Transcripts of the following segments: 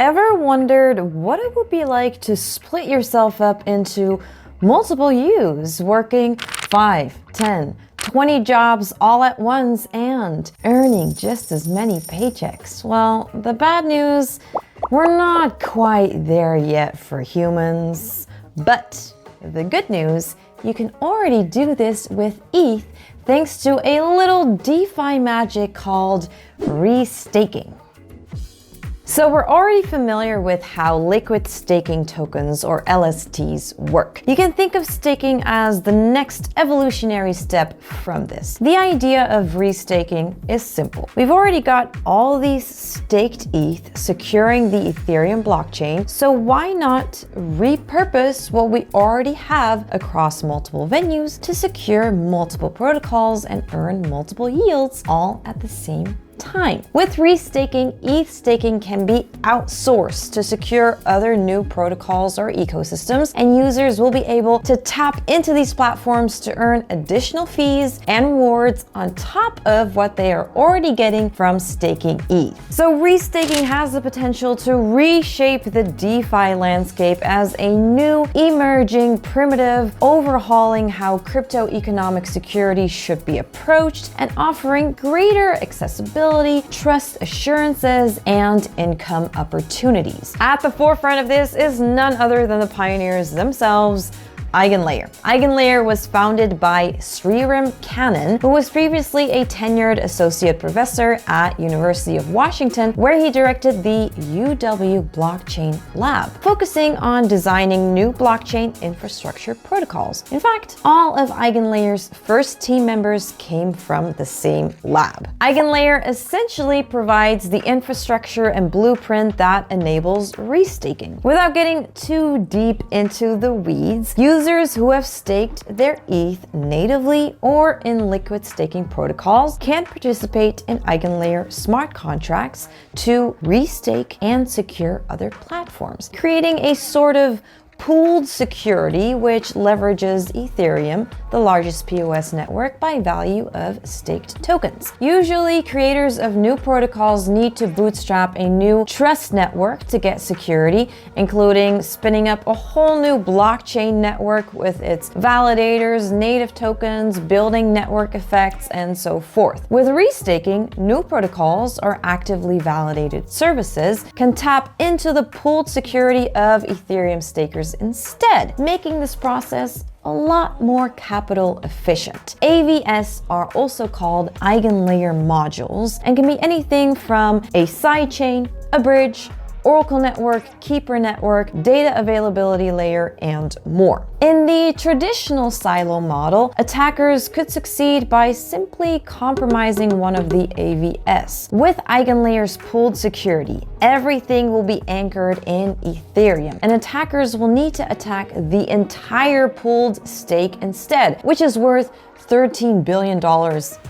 Ever wondered what it would be like to split yourself up into multiple yous, working 5, 10, 20 jobs all at once and earning just as many paychecks? Well, the bad news, we're not quite there yet for humans. But the good news, you can already do this with ETH thanks to a little DeFi magic called restaking. So we're already familiar with how liquid staking tokens, or LSTs, work. You can think of staking as the next evolutionary step from this. The idea of restaking is simple. We've already got all these staked ETH securing the Ethereum blockchain, so why not repurpose what we already have across multiple venues to secure multiple protocols and earn multiple yields all at the same time? With restaking, ETH staking can be outsourced to secure other new protocols or ecosystems, and users will be able to tap into these platforms to earn additional fees and rewards on top of what they are already getting from staking ETH. So restaking has the potential to reshape the DeFi landscape as a new, emerging, primitive, overhauling how crypto economic security should be approached and offering greater accessibility, trust assurances, and income opportunities. At the forefront of this is none other than the pioneers themselves, EigenLayer. EigenLayer was founded by Sriram Kannan, who was previously a tenured associate professor at University of Washington, where he directed the UW Blockchain Lab, focusing on designing new blockchain infrastructure protocols. In fact, all of EigenLayer's first team members came from the same lab. EigenLayer essentially provides the infrastructure and blueprint that enables restaking. Without getting too deep into the weeds, users who have staked their ETH natively or in liquid staking protocols can participate in EigenLayer smart contracts to restake and secure other platforms, creating a sort of pooled security which leverages Ethereum, the largest POS network, by value of staked tokens. Usually, creators of new protocols need to bootstrap a new trust network to get security, including spinning up a whole new blockchain network with its validators, native tokens, building network effects, and so forth. With restaking, new protocols or actively validated services can tap into the pooled security of Ethereum stakers instead, making this process a lot more capital efficient. AVS are also called EigenLayer modules and can be anything from a sidechain, a bridge, Oracle network, Keeper network, data availability layer, and more. In the traditional silo model, attackers could succeed by simply compromising one of the AVS. With EigenLayer's pooled security, everything will be anchored in Ethereum, and attackers will need to attack the entire pooled stake instead, which is worth $13 billion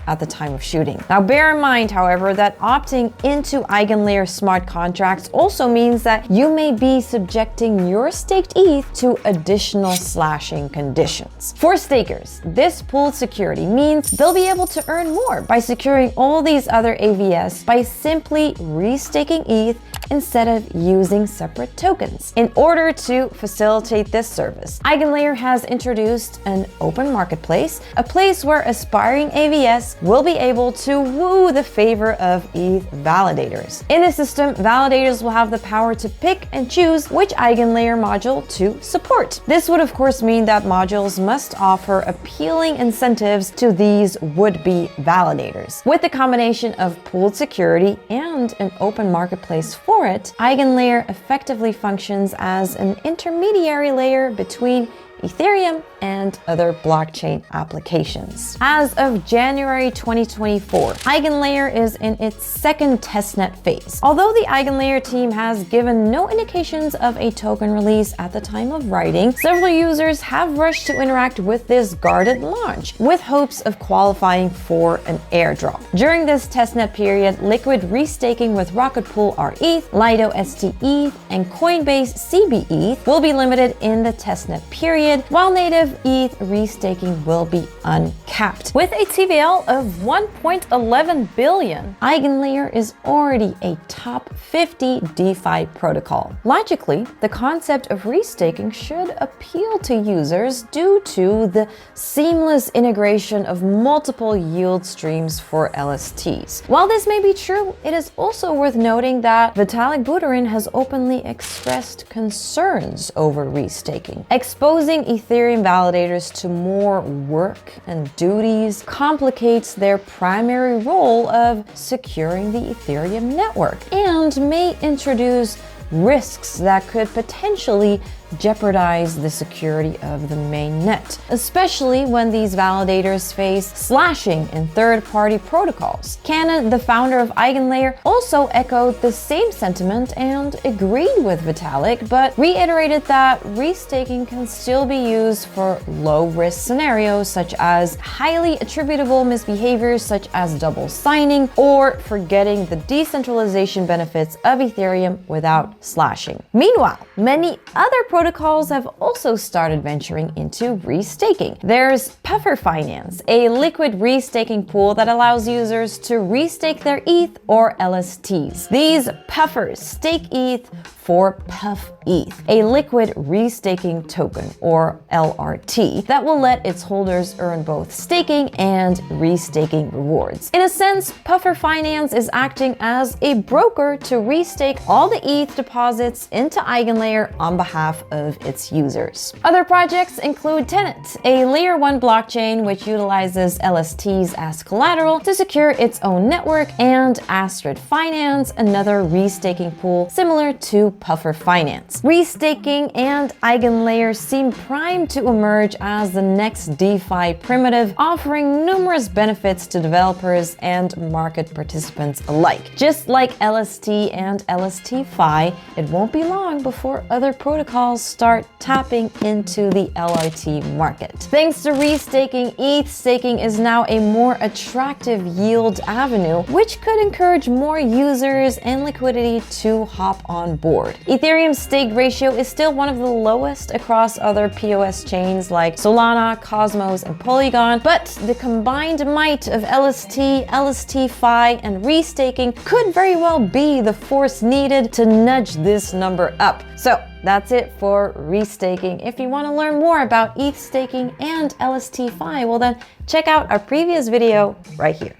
at the time of shooting. Now, bear in mind, however, that opting into EigenLayer smart contracts also means that you may be subjecting your staked ETH to additional slashing conditions. For stakers, this pooled security means they'll be able to earn more by securing all these other AVS by simply restaking ETH instead of using separate tokens. In order to facilitate this service, EigenLayer has introduced an open marketplace, a place where aspiring AVS will be able to woo the favor of ETH validators. In the system, validators will have the power to pick and choose which EigenLayer module to support. This would of course mean that modules must offer appealing incentives to these would-be validators. With the combination of pooled security and an open marketplace for it, EigenLayer effectively functions as an intermediary layer between Ethereum and other blockchain applications. As of January 2024, EigenLayer is in its second testnet phase. Although the EigenLayer team has given no indications of a token release at the time of writing, several users have rushed to interact with this guarded launch with hopes of qualifying for an airdrop. During this testnet period, liquid restaking with Rocket Pool RETH, Lido STETH, and Coinbase CBETH will be limited in the testnet period, period, while native ETH restaking will be uncapped. With a TVL of 1.11 billion, EigenLayer is already a top 50 DeFi protocol. Logically, the concept of restaking should appeal to users due to the seamless integration of multiple yield streams for LSTs. While this may be true, it is also worth noting that Vitalik Buterin has openly expressed concerns over restaking. Exposing Ethereum validators to more work and duties complicates their primary role of securing the Ethereum network and may introduce risks that could potentially jeopardize the security of the mainnet, especially when these validators face slashing in third-party protocols. Cannon, the founder of EigenLayer, also echoed the same sentiment and agreed with Vitalik, but reiterated that restaking can still be used for low-risk scenarios such as highly attributable misbehaviors such as double signing or forgetting the decentralization benefits of Ethereum without slashing. Meanwhile, many other protocols have also started venturing into restaking. There's Puffer Finance, a liquid restaking pool that allows users to restake their ETH or LSTs. These puffers stake ETH for Puff ETH, a liquid restaking token or LRT that will let its holders earn both staking and restaking rewards. In a sense, Puffer Finance is acting as a broker to restake all the ETH deposits into EigenLayer on behalf of its users. Other projects include Tenet, a Layer 1 blockchain which utilizes LSTs as collateral to secure its own network, and Astrid Finance, another restaking pool similar to Puffer Finance. Restaking and EigenLayer seem primed to emerge as the next DeFi primitive, offering numerous benefits to developers and market participants alike. Just like LST and LST-Fi, it won't be long before other protocols start tapping into the LRT market. Thanks to restaking, ETH staking is now a more attractive yield avenue, which could encourage more users and liquidity to hop on board. Ethereum's stake ratio is still one of the lowest across other POS chains like Solana, Cosmos, and Polygon, but the combined might of LST, LST-Fi, and restaking could very well be the force needed to nudge this number up. So that's it for restaking. If you want to learn more about ETH staking and LST-Fi, well then check out our previous video right here.